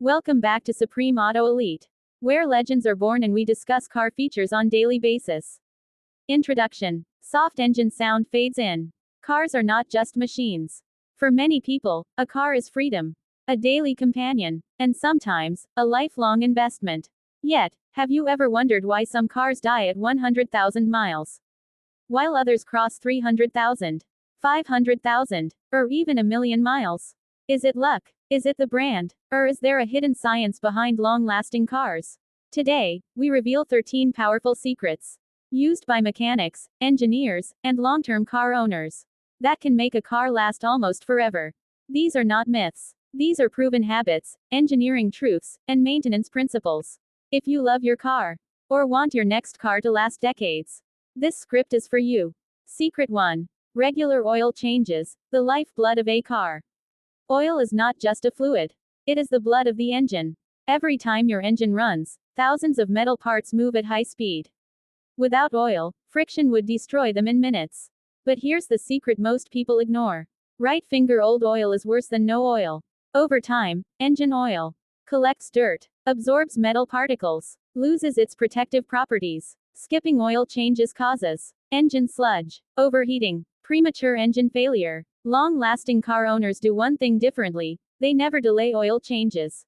Welcome back to Supreme Auto Elite, where legends are born and we discuss car features on daily basis. Introduction. Soft engine sound fades in. Cars are not just machines. For many people, a car is freedom, a daily companion, and sometimes, a lifelong investment. Yet, have you ever wondered why some cars die at 100,000 miles, while others cross 300,000, 500,000, or even a million miles? Is it luck? Is it the brand? Or is there a hidden science behind long-lasting cars? Today, we reveal 13 powerful secrets, used by mechanics, engineers, and long-term car owners, that can make a car last almost forever. These are not myths. These are proven habits, engineering truths, and maintenance principles. If you love your car, or want your next car to last decades, this script is for you. Secret 1. Regular oil changes, the lifeblood of a car. Oil is not just a fluid. It is the blood of the engine. Every time your engine runs, thousands of metal parts move at high speed. Without oil, friction would destroy them in minutes. But here's the secret most people ignore. Right finger old oil is worse than no oil. Over time, engine oil collects dirt, absorbs metal particles, loses its protective properties. Skipping oil changes causes engine sludge, overheating, premature engine failure. Long-lasting car owners do one thing differently: they never delay oil changes.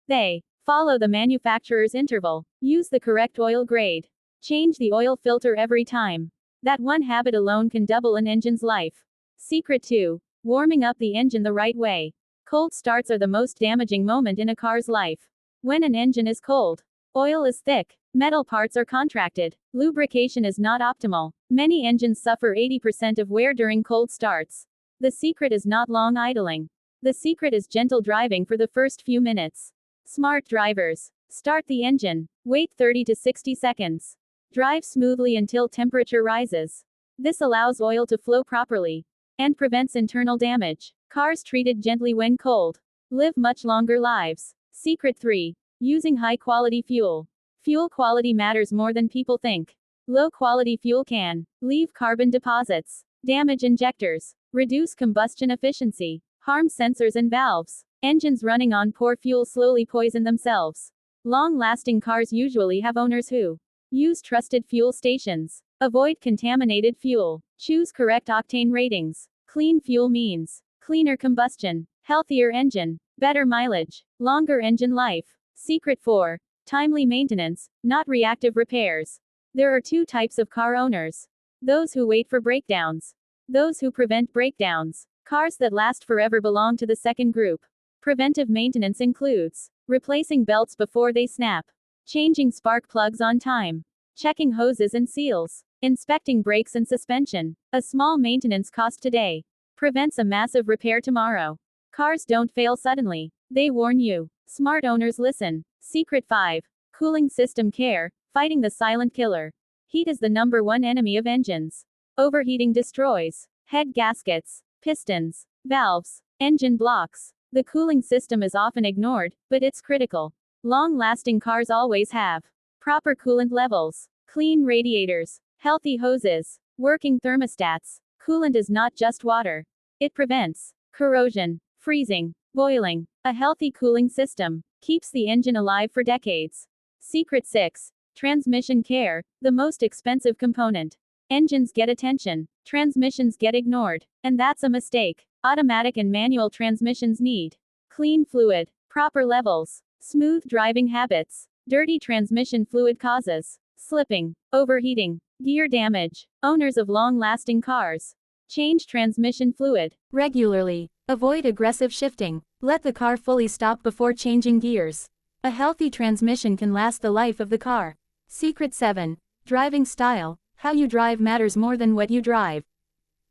They follow the manufacturer's interval, use the correct oil grade, change the oil filter every time. That one habit alone can double an engine's life. Secret 2. Warming up the engine the right way. Cold starts are the most damaging moment in a car's life. When an engine is cold, oil is thick, metal parts are contracted, lubrication is not optimal. Many engines suffer 80% of wear during cold starts. The secret is not long idling. The secret is gentle driving for the first few minutes. Smart drivers start the engine, wait 30 to 60 seconds. Drive smoothly until temperature rises. This allows oil to flow properly and prevents internal damage. Cars treated gently when cold live much longer lives. Secret 3. Using high-quality fuel. Fuel quality matters more than people think. Low-quality fuel can leave carbon deposits, damage injectors, reduce combustion efficiency, harm sensors and valves. Engines running on poor fuel slowly poison themselves. Long-lasting cars usually have owners who use trusted fuel stations. Avoid contaminated fuel. Choose correct octane ratings. Clean fuel means cleaner combustion, healthier engine, better mileage, longer engine life. Secret 4. Timely maintenance, not reactive repairs. There are two types of car owners: those who wait for breakdowns, those who prevent breakdowns. Cars that last forever belong to the second group. Preventive maintenance includes replacing belts before they snap, changing spark plugs on time, checking hoses and seals, inspecting brakes and suspension. A small maintenance cost today prevents a massive repair tomorrow. Cars don't fail suddenly. They warn you. Smart owners listen. Secret 5. Cooling system care, fighting the silent killer. Heat is the #1 enemy of engines. Overheating destroys head gaskets, pistons, valves, engine blocks. The cooling system is often ignored, but it's critical. Long-lasting cars always have proper coolant levels, clean radiators, healthy hoses, working thermostats. Coolant is not just water. It prevents corrosion, freezing, boiling. A healthy cooling system keeps the engine alive for decades. Secret 6. Transmission care, the most expensive component. Engines get attention, transmissions get ignored, and that's a mistake. Automatic and manual transmissions need clean fluid, proper levels, smooth driving habits. Dirty transmission fluid causes slipping, overheating, gear damage. Owners of long-lasting cars change transmission fluid regularly. Avoid aggressive shifting. Let the car fully stop before changing gears. A healthy transmission can last the life of the car. Secret 7. Driving style. How you drive matters more than what you drive.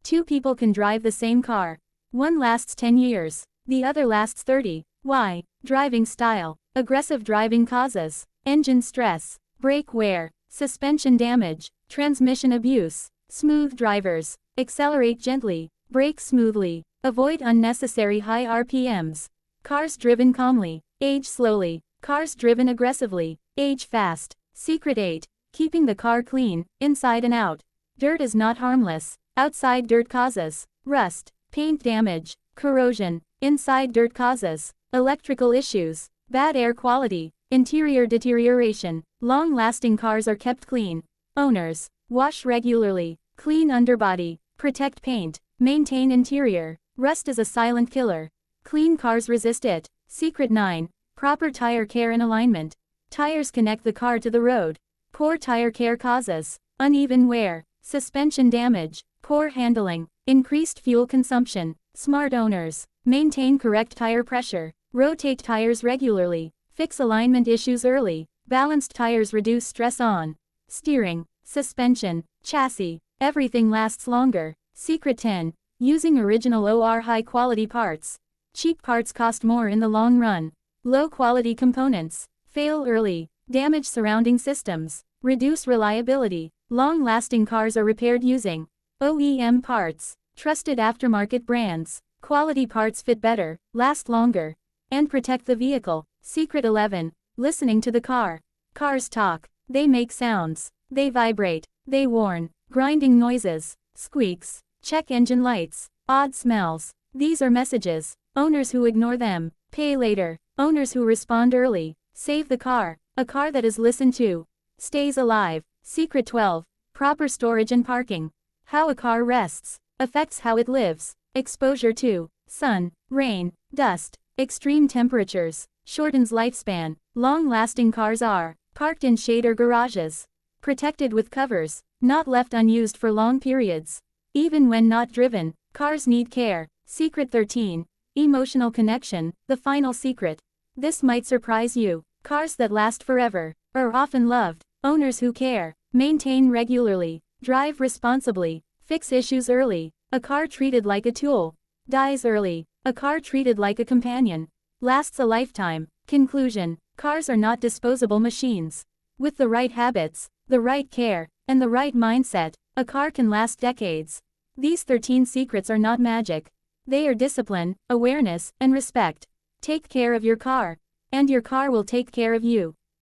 Two people can drive the same car. One lasts 10 years. The other lasts 30. Why? Driving style. Aggressive driving causes engine stress, brake wear, suspension damage, transmission abuse. Smooth drivers accelerate gently, brake smoothly, avoid unnecessary high RPMs. Cars driven calmly age slowly. Cars driven aggressively age fast. Secret 8. Keeping the car clean, inside and out. Dirt is not harmless. Outside dirt causes rust, paint damage, corrosion. Inside dirt causes electrical issues, Bad air quality. Interior deterioration. Long-lasting cars are kept clean. Owners. Wash regularly. Clean underbody. Protect paint. Maintain interior. Rust is a silent killer. Clean cars resist it. Secret 9. Proper tire care and alignment. Tires connect the car to the road. Poor tire care causes uneven wear, suspension damage, poor handling, increased fuel consumption. Smart owners. Maintain correct tire pressure. Rotate tires regularly. Fix alignment issues early. Balanced tires reduce stress on steering, suspension, chassis. Everything lasts longer. Secret 10. Using original or high-quality parts. Cheap parts cost more in the long run. Low-quality components fail early. Damage surrounding systems. Reduce reliability. Long-lasting cars are repaired using OEM parts. Trusted aftermarket brands. Quality parts fit better, last longer, and protect the vehicle. Secret 11. Listening to the car. Cars talk. They make sounds. They vibrate. They warn. Grinding noises. Squeaks. Check engine lights. Odd smells. These are messages. Owners who ignore them pay later. Owners who respond early save the car. A car that is listened to stays alive. Secret 12. Proper storage and parking. How a car rests affects how it lives. Exposure to sun, rain, dust, extreme temperatures shortens lifespan. Long-lasting cars are parked in shade or garages, protected with covers, not left unused for long periods. Even when not driven, cars need care. Secret 13. Emotional connection, the final secret. This might surprise you. Cars that last forever are often loved. Owners who care, maintain regularly, drive responsibly, fix issues early. A car treated like a tool dies early. A car treated like a companion lasts a lifetime. Conclusion. Cars are not disposable machines. With the right habits, the right care, and the right mindset, a car can last decades. These 13 secrets are not magic. They are discipline, awareness, and respect. Take care of your car, and your car will take care of you.